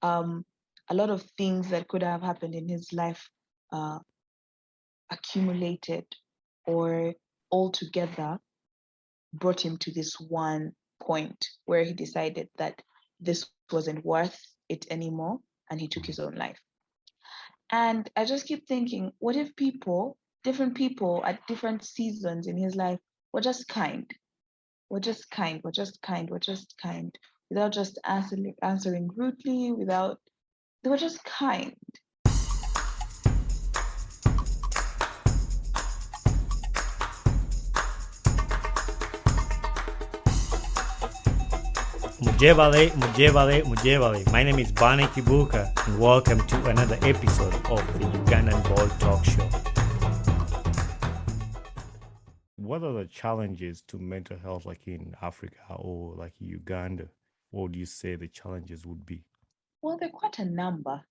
a lot of things that could have happened in his life accumulated or all together brought him to this one point where he decided that this wasn't worth it anymore and he took his own life. And I just keep thinking, what if different people at different seasons in his life were just kind? We're just kind, we're just kind, we're just kind, without just answering rudely, they were just kind. Mujevale, Mujevale, Mujevale. My name is Bani Kibuka, and welcome to another episode of the Ugandan Ball Talk Show. What are the challenges to mental health like in Africa or like Uganda? What would you say the challenges would be? Well, they're quite a number.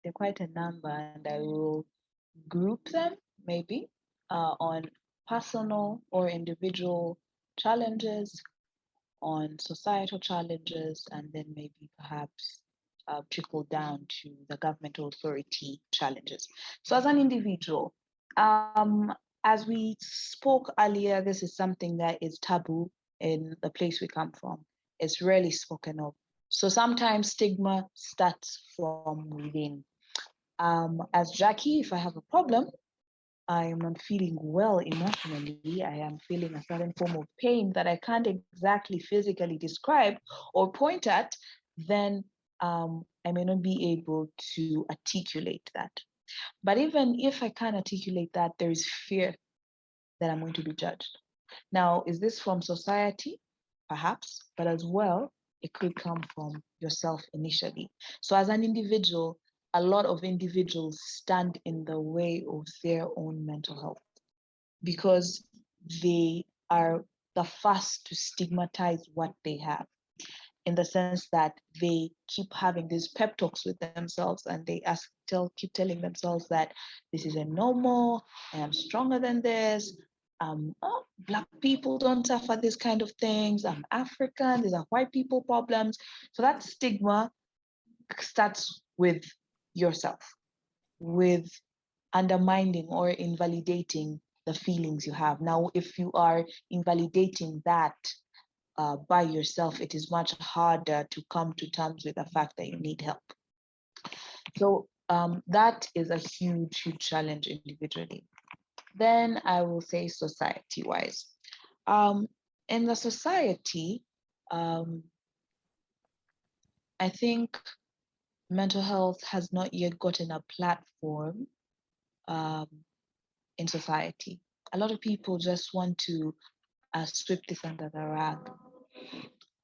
They're quite a number, and I will group them maybe on personal or individual challenges, on societal challenges, and then maybe perhaps trickle down to the governmental authority challenges. So, as an individual, as we spoke earlier, this is something that is taboo in the place we come from. It's rarely spoken of. So sometimes stigma starts from within. As Jackie, if I have a problem, I am not feeling well emotionally, I am feeling a certain form of pain that I can't exactly physically describe or point at, then I may not be able to articulate that. But even if I can't articulate that, there is fear that I'm going to be judged. Now, is this from society? Perhaps, but as well, it could come from yourself initially. So, as an individual, a lot of individuals stand in the way of their own mental health because they are the first to stigmatize what they have, in the sense that they keep having these pep talks with themselves and they keep telling themselves that this isn't normal, I am stronger than this. Black people don't suffer this kind of things. I'm African, these are white people problems. So that stigma starts with yourself, with undermining or invalidating the feelings you have. Now, if you are invalidating that by yourself, it is much harder to come to terms with the fact that you need help. So that is a huge, huge challenge individually. Then I will say society-wise. In the society, I think mental health has not yet gotten a platform in society. A lot of people just want to sweep this under the rug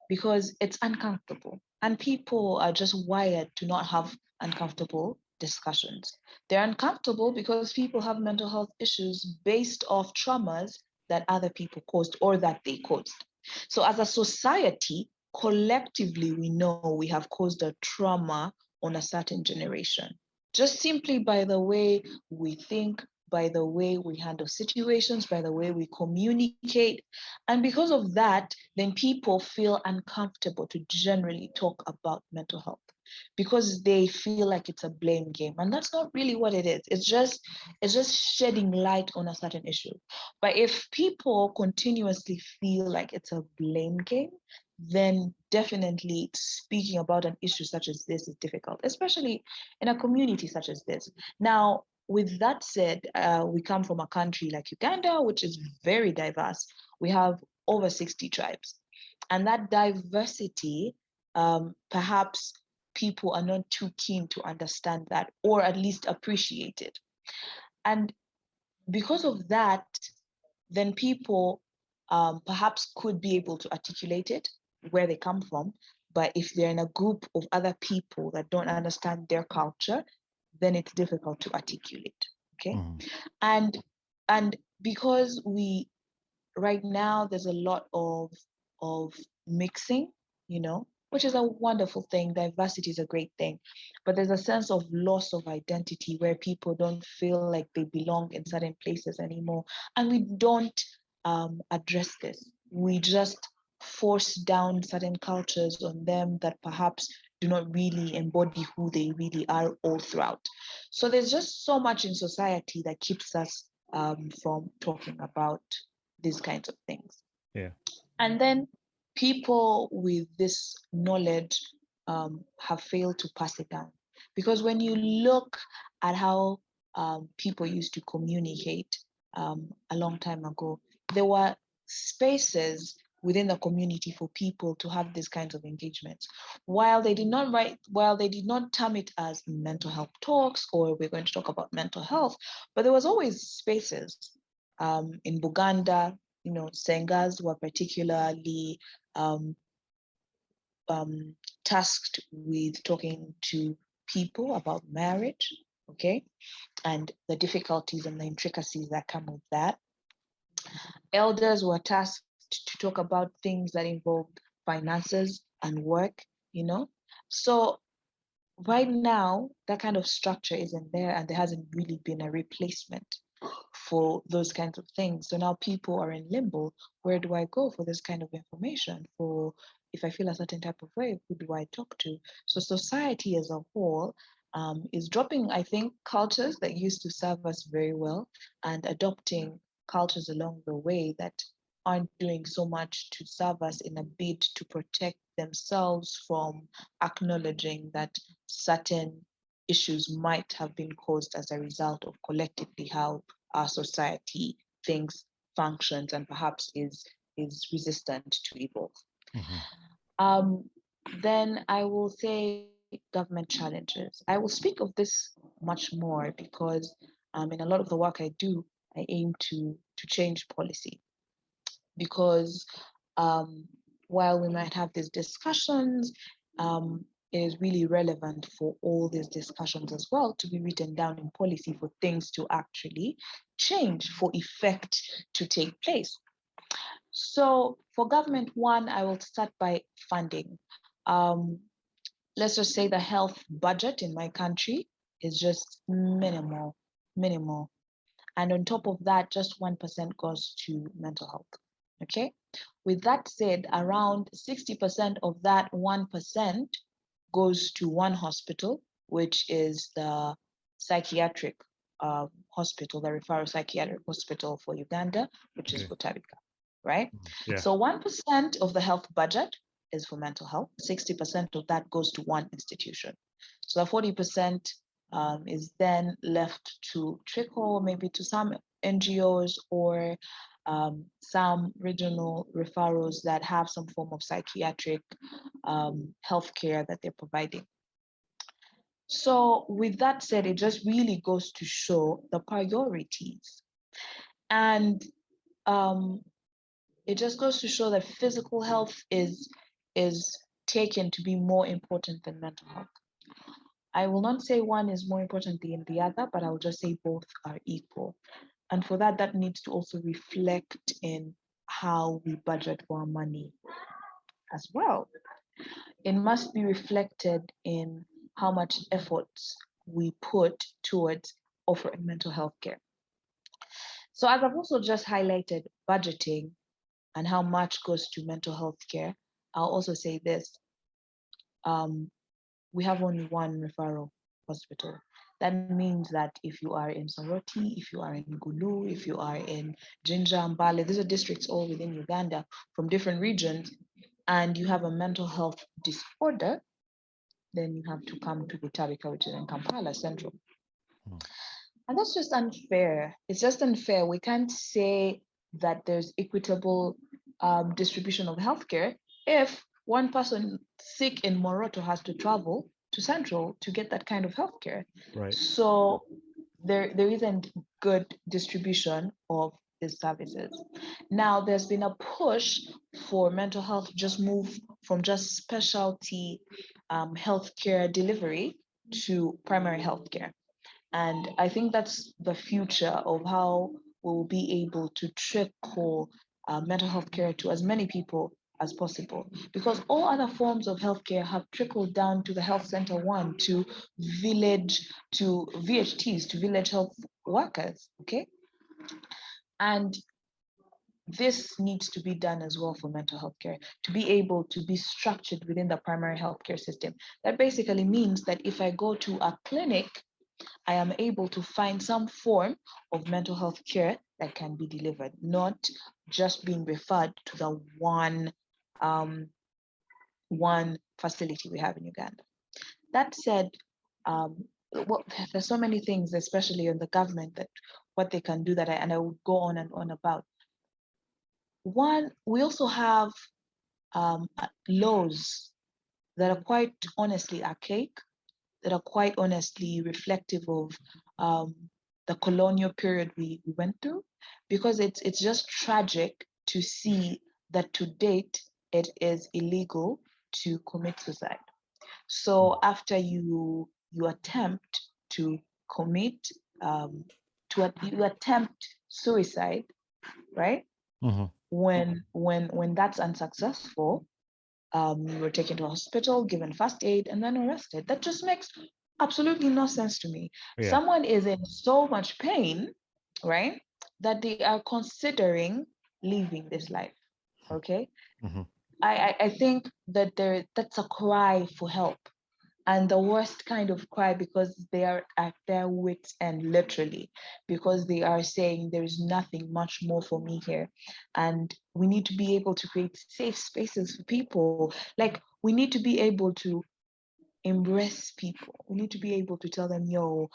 because it's uncomfortable. And people are just wired to not have uncomfortable discussions. They're uncomfortable because people have mental health issues based off traumas that other people caused or that they caused. So as a society, collectively, we know we have caused a trauma on a certain generation, just simply by the way we think, by the way we handle situations, by the way we communicate. And because of that, then people feel uncomfortable to generally talk about mental health because they feel like it's a blame game. And that's not really what it is. It's just shedding light on a certain issue. But if people continuously feel like it's a blame game, then definitely speaking about an issue such as this is difficult, especially in a community such as this. Now, with that said, we come from a country like Uganda, which is very diverse. We have over 60 tribes. And that diversity, perhaps people are not too keen to understand that or at least appreciate it. And because of that, then people perhaps could be able to articulate it, where they come from. But if they're in a group of other people that don't understand their culture, then it's difficult to articulate. Okay. Mm. And because right now there's a lot of mixing, which is a wonderful thing. Diversity is a great thing, but there's a sense of loss of identity where people don't feel like they belong in certain places anymore, and we don't address this. We just force down certain cultures on them that perhaps do not really embody who they really are all throughout. So there's just so much in society that keeps us from talking about these kinds of things. Yeah. And then people with this knowledge have failed to pass it down. Because when you look at how people used to communicate a long time ago, there were spaces within the community for people to have these kinds of engagements. While they did not term it as mental health talks or we're going to talk about mental health, but there was always spaces in Buganda. Sengas were particularly um, um, tasked with talking to people about marriage, okay, and the difficulties and the intricacies that come with that. Elders were tasked to talk about things that involved finances and work, you know. So right now, that kind of structure isn't there, and there hasn't really been a replacement for those kinds of things. So now people are in limbo. Where do I go for this kind of information? For if I feel a certain type of way, who do I talk to? So society as a whole is dropping, I think, cultures that used to serve us very well and adopting cultures along the way that aren't doing so much to serve us in a bid to protect themselves from acknowledging that certain issues might have been caused as a result of collectively how our society thinks, functions, and perhaps is resistant to evolve. Mm-hmm. Um, then I will say government challenges. I will speak of this much more because in a lot of the work I do, I aim to change policy because um, while we might have these discussions, it is really relevant for all these discussions as well to be written down in policy for things to actually change, for effect to take place. So for government, one, I will start by funding. Um, let's just say the health budget in my country is just minimal. And on top of that, just 1% goes to mental health. Okay. With that said, around 60% of that 1% goes to one hospital, which is the psychiatric hospital, the referral psychiatric hospital for Uganda, which is Okay. Butabika, right? Yeah. So 1% of the health budget is for mental health. 60% of that goes to one institution. So the 40% is then left to trickle maybe to some NGOs or some regional referrals that have some form of psychiatric healthcare that they're providing. So, with that said, it just really goes to show the priorities. And um, it just goes to show that physical health is taken to be more important than mental health. I will not say one is more important than the other, but I will just say both are equal. And for that, that needs to also reflect in how we budget for our money as well. It must be reflected in how much efforts we put towards offering mental health care. So, as I've also just highlighted budgeting and how much goes to mental health care, I'll also say this um, we have only one referral hospital. That means that if you are in Soroti, if you are in Gulu, if you are in Jinja, Mbale, these are districts all within Uganda from different regions, and you have a mental health disorder, then you have to come to Butabika, which is in Kampala Central. Mm. And that's just unfair. It's just unfair. We can't say that there's equitable distribution of healthcare if one person sick in Moroto has to travel to Central to get that kind of healthcare. Right. So there isn't good distribution of these services. Now there's been a push for mental health to just move from just specialty healthcare delivery to primary healthcare. And I think that's the future of how we'll be able to trickle mental health care to as many people as possible. Because all other forms of healthcare have trickled down to the health center one, to village, to VHTs, to village health workers. Okay. And this needs to be done as well for mental health care, to be able to be structured within the primary healthcare system. That basically means that if I go to a clinic, I am able to find some form of mental health care that can be delivered, not just being referred to the um, one facility we have in Uganda. That said, well, there's so many things, especially on the government, that what they can do and I would go on and on about. One, we also have laws that are quite honestly archaic, that are quite honestly reflective of um, the colonial period we went through, because it's just tragic to see that to date it is illegal to commit suicide. So after you attempt to commit you attempt suicide, right? Mm-hmm. When that's unsuccessful, you were taken to a hospital, given first aid, and then arrested. That just makes absolutely no sense to me. Yeah. Someone is in so much pain, right, that they are considering leaving this life. Okay, Mm-hmm. I think that that's a cry for help, and the worst kind of cry, because they are at their wits end, literally, because they are saying there is nothing much more for me here. And we need to be able to create safe spaces for people. Like, we need to be able to embrace people. We need to be able to tell them, yo,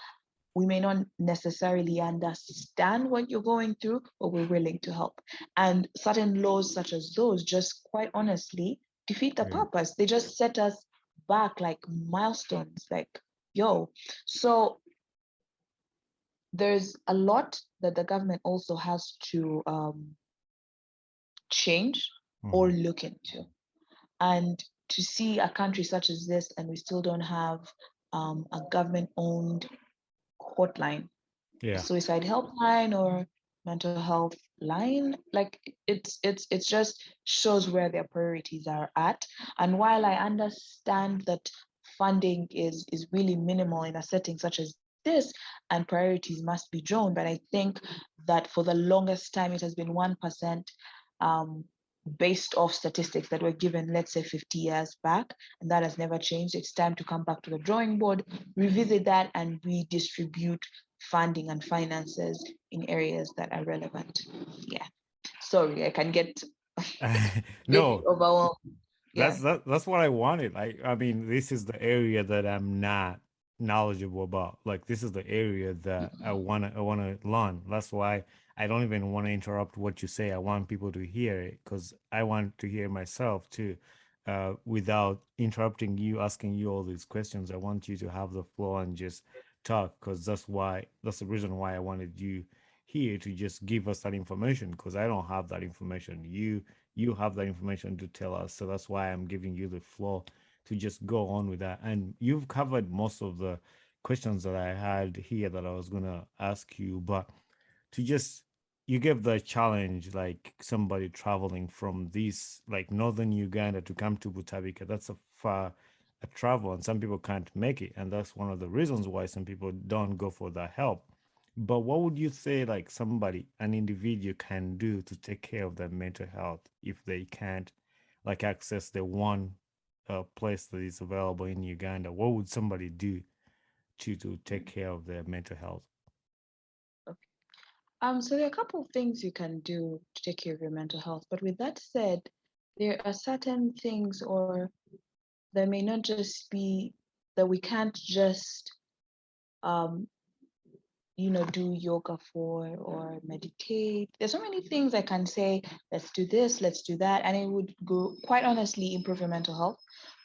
we may not necessarily understand what you're going through, but we're willing to help. And certain laws such as those just quite honestly defeat the Yeah. purpose. They just set us back like milestones, like, yo. So there's a lot that the government also has to change or Mm-hmm. look into. And to see a country such as this, and we still don't have a government owned hotline, a Yeah. suicide helpline or mental health line, like it's just shows where their priorities are at. And while I understand that funding is really minimal in a setting such as this, and priorities must be drawn, but I think that for the longest time it has been 1%, um, based off statistics that were given, let's say 50 years back, and that has never changed. It's time to come back to the drawing board, revisit that, and redistribute funding and finances in areas that are relevant. Yeah. Sorry, I can get really No, overwhelmed. Yeah. that's what I wanted. I mean, this is the area that I'm not knowledgeable about. Like this is the area that I wanna learn. That's why I don't even want to interrupt what you say. I want people to hear it because I want to hear myself too. Without interrupting you, asking you all these questions, I want you to have the floor and just talk because that's the reason why I wanted you here to just give us that information because I don't have that information. You have that information to tell us. So that's why I'm giving you the floor to just go on with that. And you've covered most of the questions that I had here that I was gonna ask you, but to just you gave the challenge like somebody traveling from this like northern Uganda to come to Butabika. That's a far a travel, and some people can't make it, and that's one of the reasons why some people don't go for that help. But what would you say like somebody, an individual can do to take care of their mental health if they can't like access the one place that is available in Uganda? What would somebody do to take care of their mental health? Okay. So there are a couple of things you can do to take care of your mental health. But with that said, there are certain things, or there may not just be, that we can't just um, do yoga for or meditate. There's so many things I can say, let's do this, let's do that, and it would go quite honestly improve your mental health.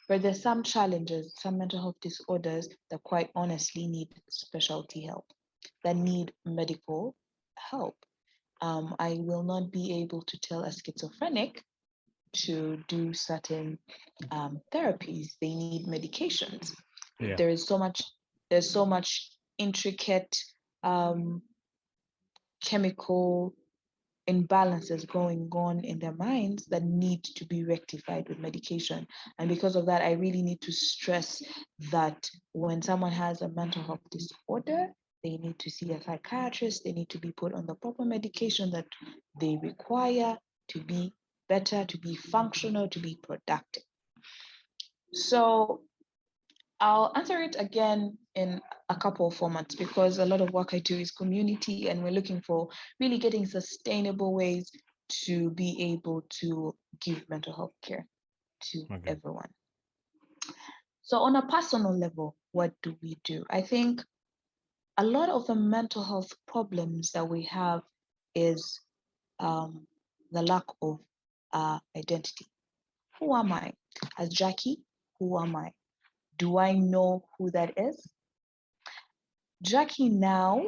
But there's some challenges, some mental health disorders that quite honestly need specialty help, that need medical help. I will not be able to tell a schizophrenic to do certain therapies. They need medications. Yeah. There is so much, there's so much intricate um, chemical imbalances going on in their minds that need to be rectified with medication. And because of that, I really need to stress that when someone has a mental health disorder, They need to see a psychiatrist. They need to be put on the proper medication that they require to be better, to be functional, to be productive. So I'll answer it again in a couple of formats because a lot of work I do is community, and we're looking for really getting sustainable ways to be able to give mental health care to Okay. everyone. So on a personal level, what do we do? I think a lot of the mental health problems that we have is the lack of identity. Who am I? As Jackie, who am I? Do I know who that is? Jackie now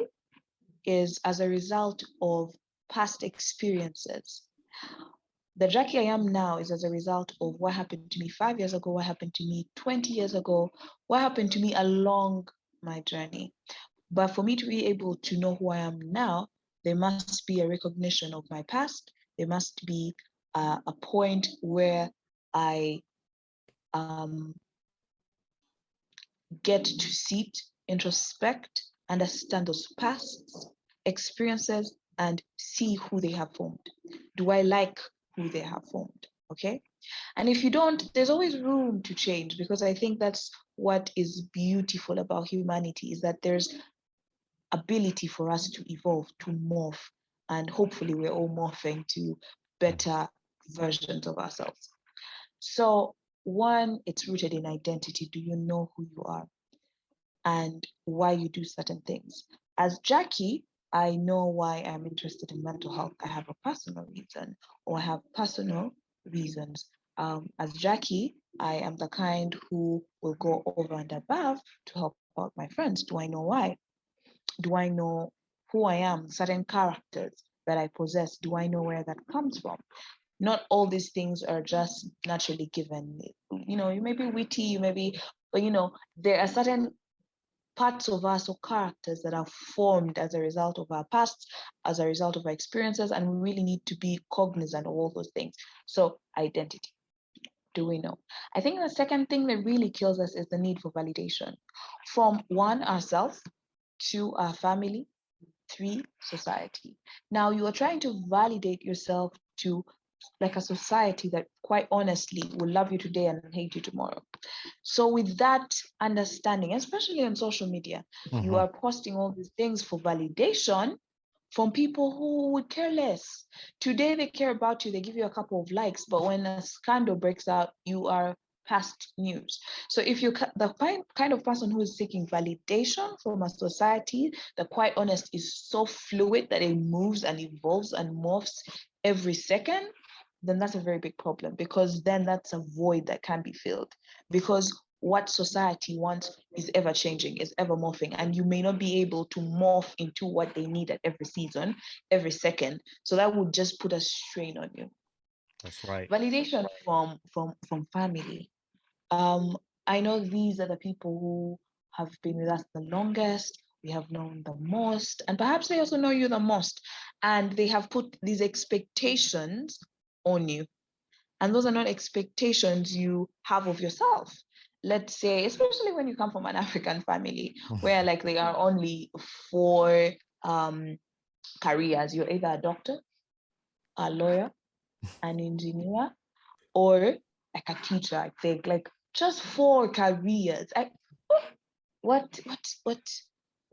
is as a result of past experiences. The Jackie I am now is as a result of what happened to me 5 years ago, what happened to me 20 years ago, what happened to me along my journey. But for me to be able to know who I am now, there must be a recognition of my past. There must be a point where I get to sit, introspect, understand those past experiences, and see who they have formed. Do I like who they have formed? Okay. And if you don't, there's always room to change, because I think that's what is beautiful about humanity, is that there's ability for us to evolve, to morph, and hopefully we're all morphing to better versions of ourselves. So one, it's rooted in identity. Do you know who you are and why you do certain things? As Jackie, I know why I'm interested in mental health. I have a personal reason, or I have personal reasons. As Jackie, I am the kind who will go over and above to help out my friends. Do I know why? Do I know who I am? Certain characters that I possess, do I know where that comes from? Not all these things are just naturally given. You may be witty, you may be, but there are certain parts of us or characters that are formed as a result of our past, as a result of our experiences, and we really need to be cognizant of all those things. So identity. Do we know? I think the second thing that really kills us is the need for validation from one, ourselves, two, our family, three, society. Now you are trying to validate yourself to like a society that quite honestly will love you today and hate you tomorrow. So with that understanding, especially on social media, you are posting all these things for validation from people who would care less. Today they care about you, they give you a couple of likes, but when a scandal breaks out, you are past news. So if you're the kind of person who is seeking validation from a society that, quite honest, is so fluid that it moves and evolves and morphs every second, then that's a very big problem, because then that's a void that can be filled. Because what society wants is ever changing, is ever morphing, and you may not be able to morph into what they need at every season, every second. So that would just put a strain on you. That's right. Validation from family. I know these are the people who have been with us the longest, we have known the most, and perhaps they also know you the most, and they have put these expectations on you. And those are not expectations you have of yourself. Let's say, especially when you come from an African family, where like there are only four careers. You're either a doctor, a lawyer, an engineer, or like a teacher. I think like just four careers. What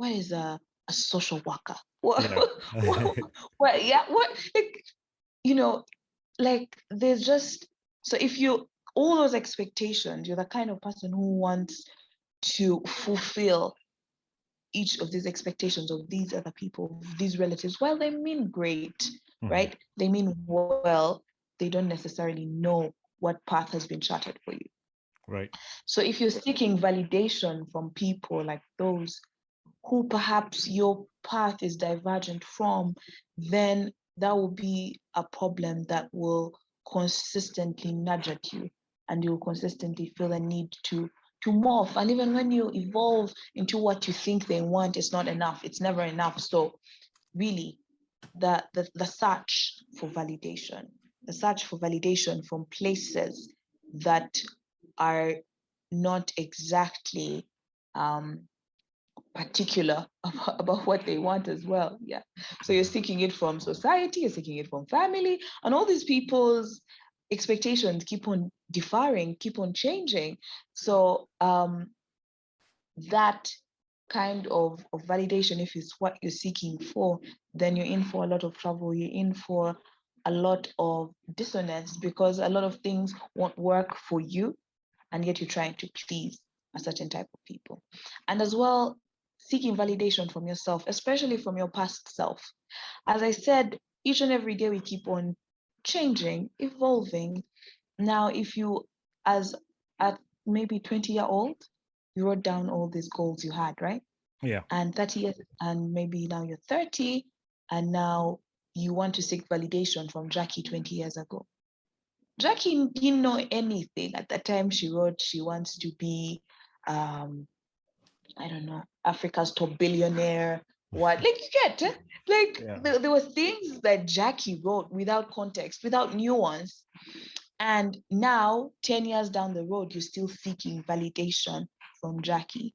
is a social worker? What, Yeah. what yeah, what like like there's just, so if you, all those expectations, you're the kind of person who wants to fulfill each of these expectations of these other people, these relatives. Well, they mean great, right? They mean well. They don't necessarily know what path has been charted for you. Right. So if you're seeking validation from people like those who perhaps your path is divergent from, then that will be a problem that will consistently nudge at you, and you'll consistently feel a need to morph. And even when you evolve into what you think they want, it's not enough. It's never enough. So really, the search for validation, the search for validation from places that are not exactly particular about what they want as well. Yeah. So you're seeking it from society, you're seeking it from family, and all these people's expectations keep on differing, keep on changing. So that kind of validation, if it's what you're seeking for, then you're in for a lot of trouble. You're in for a lot of dissonance because a lot of things won't work for you, and yet you're trying to please a certain type of people. And as well, seeking validation from yourself, especially from your past self. As I said, each and every day we keep on changing, evolving. Now, if you, as at maybe 20-year-old, you wrote down all these goals you had, right? Yeah. And 30 years, and maybe now you're 30, and now you want to seek validation from Jackie 20 years ago. Jackie didn't know anything at the time she wrote she wants to be, I don't know, Africa's top billionaire. What, like, you get like Yeah. there were things that Jackie wrote without context, without nuance, and now 10 years down the road, you're still seeking validation from Jackie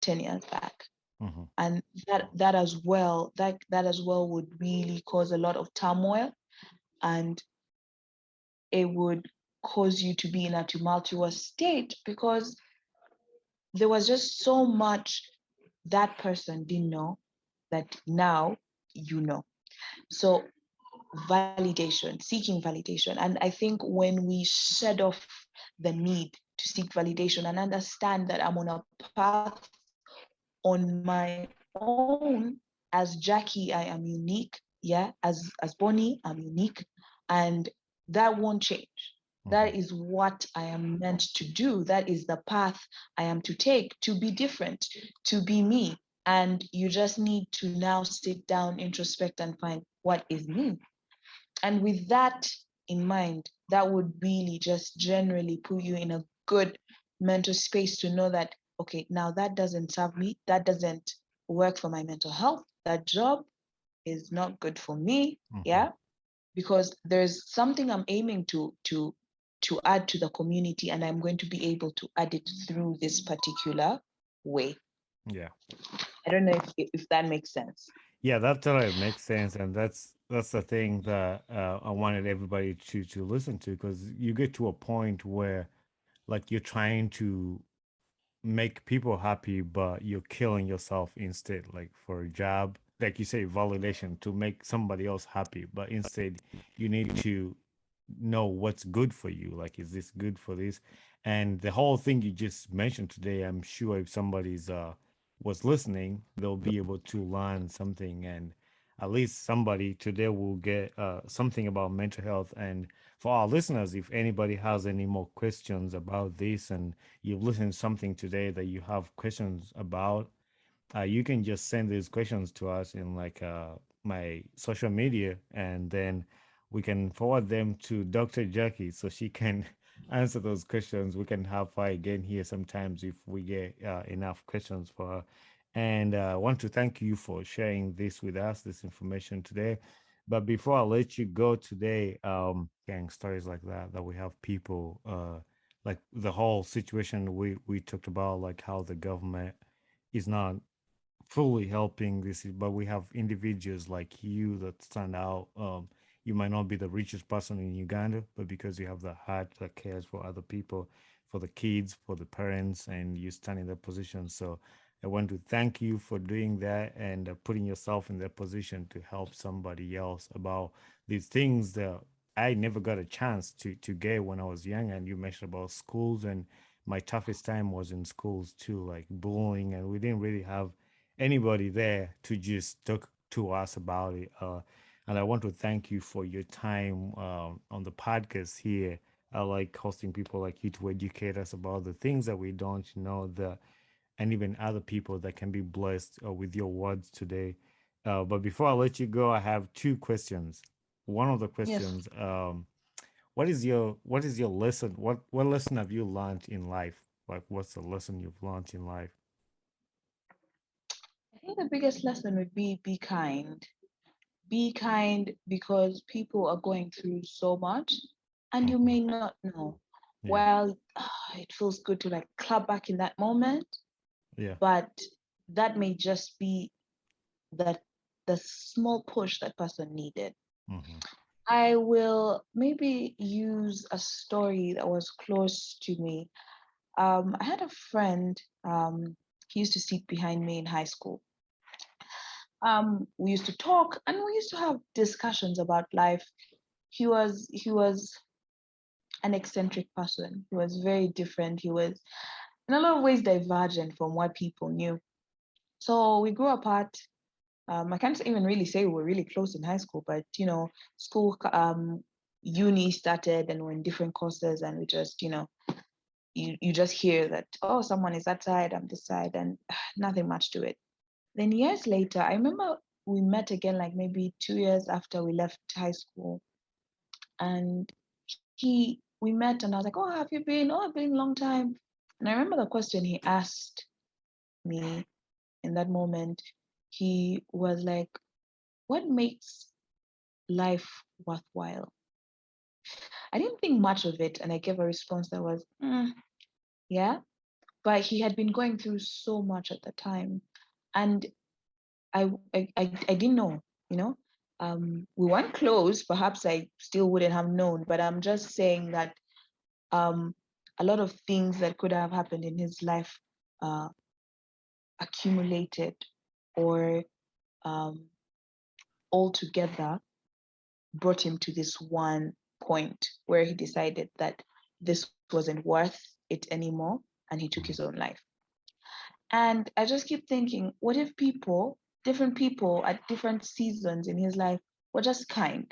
10 years back. Mhm. And that as well, that as well would really cause a lot of turmoil, and it would cause you to be in a tumultuous state because there was just so much that person didn't know that now you know. So validation, seeking validation. And I think when we shed off the need to seek validation and understand that I'm on a path on my own, as Jackie, I am unique. Yeah, as Bonnie, I'm unique. And that won't change. Mhm. That is what I am meant to do. That is the path I am to take, to be different, to be me. And you just need to now sit down, introspect, and find what is me. And with that in mind, that would really just generally put you in a good mental space to know that, okay, now that doesn't serve me, that doesn't work for my mental health, that job is not good for me. Mhm. Yeah. Because there's something I'm aiming to add to the community, and I'm going to be able to add it through this particular way. Yeah. I don't know if that makes sense. Yeah, that totally makes sense, and that's the thing that I wanted everybody to listen to, because you get to a point where like you're trying to make people happy, but you're killing yourself instead, like for a job, like you say, validation to make somebody else happy, but instead you need to know what's good for you. Like, is this good for this? And the whole thing you just mentioned today, I'm sure if somebody's was listening, they'll be able to learn something, and at least somebody today will get something about mental health. And for our listeners, if anybody has any more questions about this and you've listened to something today that you have questions about, you can just send these questions to us in like my social media, and then we can forward them to Dr. Jackie so she can answer those questions. We can have her again here sometimes if we get enough questions for her. And I want to thank you for sharing this with us, this information today. But before I let you go today, gang stories like that we have people like the whole situation we talked about, like how the government is not fully helping this, but we have individuals like you that stand out. You might not be the richest person in Uganda, but because you have the heart that cares for other people, for the kids, for the parents, and you stand in that position. So I want to thank you for doing that and putting yourself in that position to help somebody else about these things that I never got a chance to get when I was young. And you mentioned about schools, and my toughest time was in schools too, like bullying, and we didn't really have anybody there to just talk to us about it. And I want to thank you for your time on the podcast here. I like hosting people like you to educate us about the things that we don't know, and even other people that can be blessed with your words today. But before I let you go, I have two questions. One of the Yes. questions, what is your lesson? What lesson have you learned in life? Like, what's the lesson you've learned in life? I think the biggest lesson would be kind. Be kind because people are going through so much and you Hmm. may not know. Yeah, Well, it feels good to like clap back in that moment, yeah, but that may just be the small push that person needed. Mm-hmm. I will maybe use a story that was close to me. I had a friend, he used to sit behind me in high school. We used to talk and we used to have discussions about life. He was an eccentric person. He was very different. He was in a lot of ways divergent from what people knew. So we grew apart. I can't even really say we were really close in high school, but school, uni started and we're in different courses, and we just, you just hear that, oh, someone is that side, I'm this side, and nothing much to it. Then years later, I remember we met again, like maybe 2 years after we left high school, and we met, and I was like, oh, have you been? Oh, I've been a long time. And I remember the question he asked me in that moment. He was like, what makes life worthwhile? I didn't think much of it, and I gave a response that was, yeah. But he had been going through so much at the time, and I didn't know, you know. We weren't close. Perhaps I still wouldn't have known, but I'm just saying that um, a lot of things that could have happened in his life uh, accumulated or um, all together brought him to this one point where he decided that this wasn't worth it anymore, and he took his own life. And I just keep thinking, what if different people at different seasons in his life, were just kind,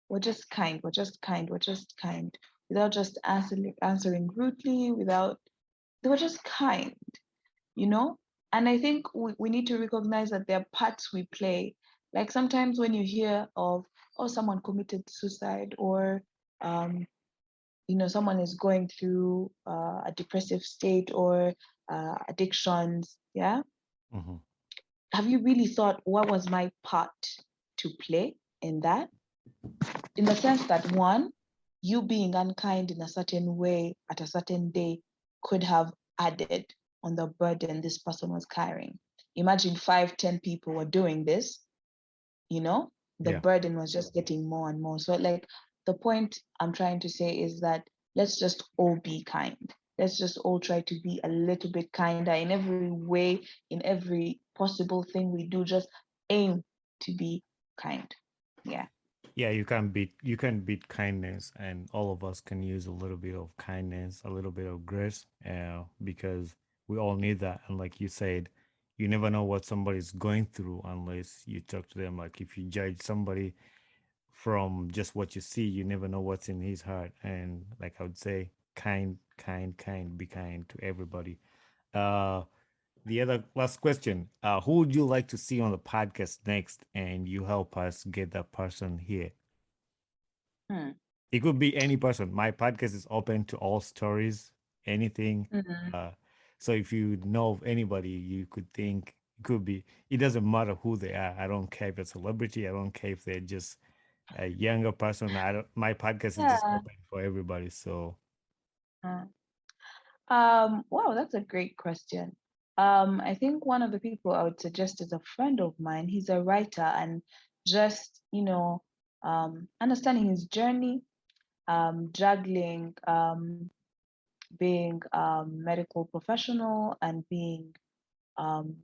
were just kind, without just answering rudely, they were just kind, you know? And I think we need to recognize that there are parts we play. Like sometimes when you hear of, oh, someone committed suicide, or um, someone is going through a depressive state, or addictions, yeah. Mm-hmm. Have you really thought, what was my part to play in that? In the sense that, one, you being unkind in a certain way at a certain day could have added on the burden this person was carrying. Imagine 5, 10 people were doing this, the Yeah. burden was just getting more and more. So, like, the point I'm trying to say is that let's just all be kind. Let's just all try to be a little bit kinder in every way, in every possible thing we do. Just aim to be kind. Yeah. Yeah, you can beat kindness, and all of us can use a little bit of kindness, a little bit of grace, because we all need that. And like you said, you never know what somebody's going through unless you talk to them. Like if you judge somebody from just what you see, you never know what's in his heart. And like I would say, kind, kind, kind, be kind to everybody. Uh, the other last question: who would you like to see on the podcast next? And you help us get that person here. Hmm. It could be any person. My podcast is open to all stories, anything. Mhm. Uh, so if you know of anybody, you could think it could be. It doesn't matter who they are. I don't care if it's a celebrity. I don't care if they're just a younger person. I don't. My podcast is just Yeah. open for everybody. So Uh, wow, that's a great question. I think one of the people I would suggest is a friend of mine. He's a writer, and just, understanding his journey, juggling being medical professional and being um,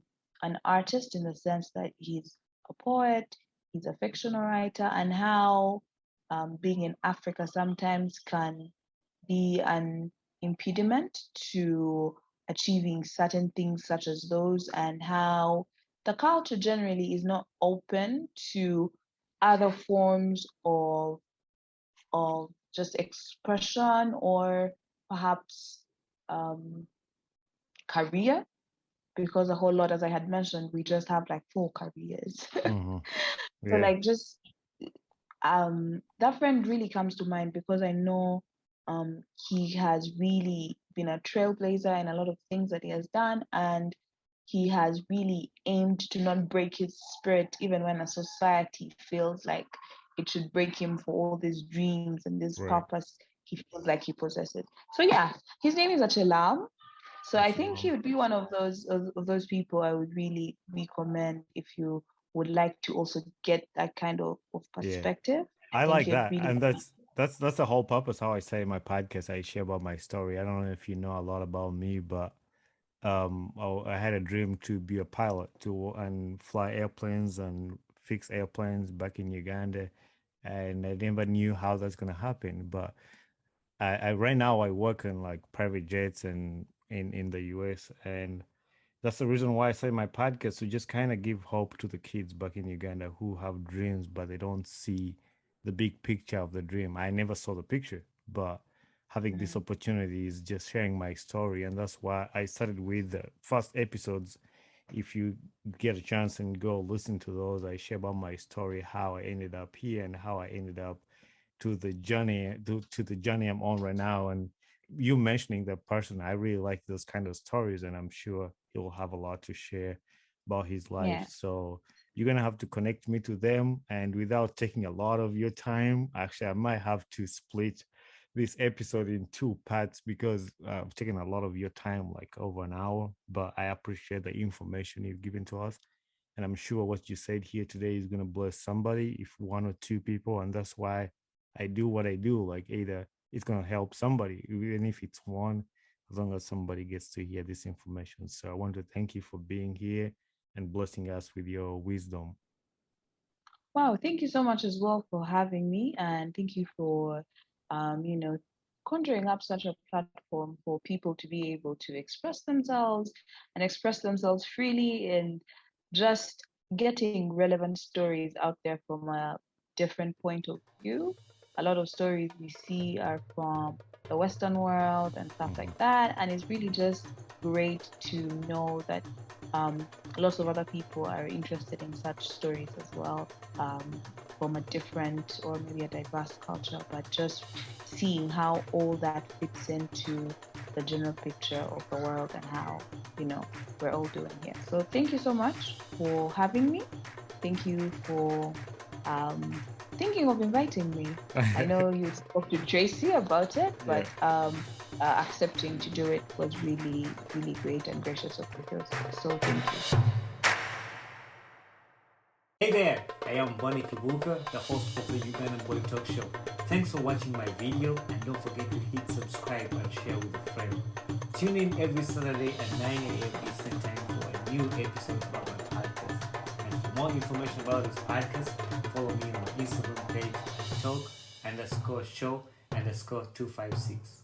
an artist, in the sense that he's a poet, he's a fictional writer, and how being in Africa sometimes can be an impediment to achieving certain things such as those, and how the culture generally is not open to other forms of just expression, or perhaps um, career, because a whole lot, as I had mentioned, we just have like 4 careers. mhm. So, Yeah, like, just that friend really comes to mind because I know he has really been a trailblazer in a lot of things that he has done, and he has really aimed to not break his spirit even when a society feels like it should break him for all these dreams and this right. purpose he feels like he possesses. So yeah, his name is Achelam. So I think he would be one of those people I would really recommend if you would like to also get that kind of Yeah, perspective. I I think like he'd that, really and that's the whole purpose. How I say in my podcast, I share about my story. I don't know if you know a lot about me, but I had a dream to be a pilot and fly airplanes and fix airplanes back in Uganda, and I never knew how that's gonna happen. But I right now I work in like private jets and in the US, and that's the reason why I say my podcast to just kind of give hope to the kids back in Uganda who have dreams but they don't see the big picture of the dream. I never saw the picture, but having this Mm. opportunity is just sharing my story, and that's why I started with the first episodes. If you get a chance and go listen to those, I share about my story, how I ended up here and how I ended up to the journey I'm on right now. And you mentioning that person, I really like those kind of stories, and I'm sure he'll have a lot to share about his life. Yeah. So you're gonna have to connect me to them, and without taking a lot of your time, actually, I might have to split this episode in two parts because I've taken a lot of your time, like over an hour. But I appreciate the information you've given to us. And I'm sure what you said here today is going to bless somebody, if one or two people. And that's why I do what I do. Like, either it's going to help somebody, even if it's one, as long as somebody gets to hear this information. So I want to thank you for being here and blessing us with your wisdom. Wow, thank you so much as well for having me, and thank you for, you know, conjuring up such a platform for people to be able to express themselves and express themselves freely, and just getting relevant stories out there from a different point of view. A lot of stories we see are from the Western world and stuff like Mhm. that, and it's really just great to know that um, lots of other people are interested in such stories as well, from a different or maybe a diverse culture, but just seeing how all that fits into the general picture of the world and how, we're all doing here. So thank you so much for having me. Thank you for um, thinking of inviting me. I know you spoke to Tracy about it, Yeah. but accepting to do it was really, really great and gracious of you. So thank you. Hey there, I am Bunny Kibuka, the host of the Ugandan Boy Talk Show. Thanks for watching my video, and don't forget to hit subscribe and share with a friend. Tune in every Saturday at 9 a.m. Eastern Time for a new episode about my podcast. And for more information about this podcast, follow me on my Instagram page, talk_show_256.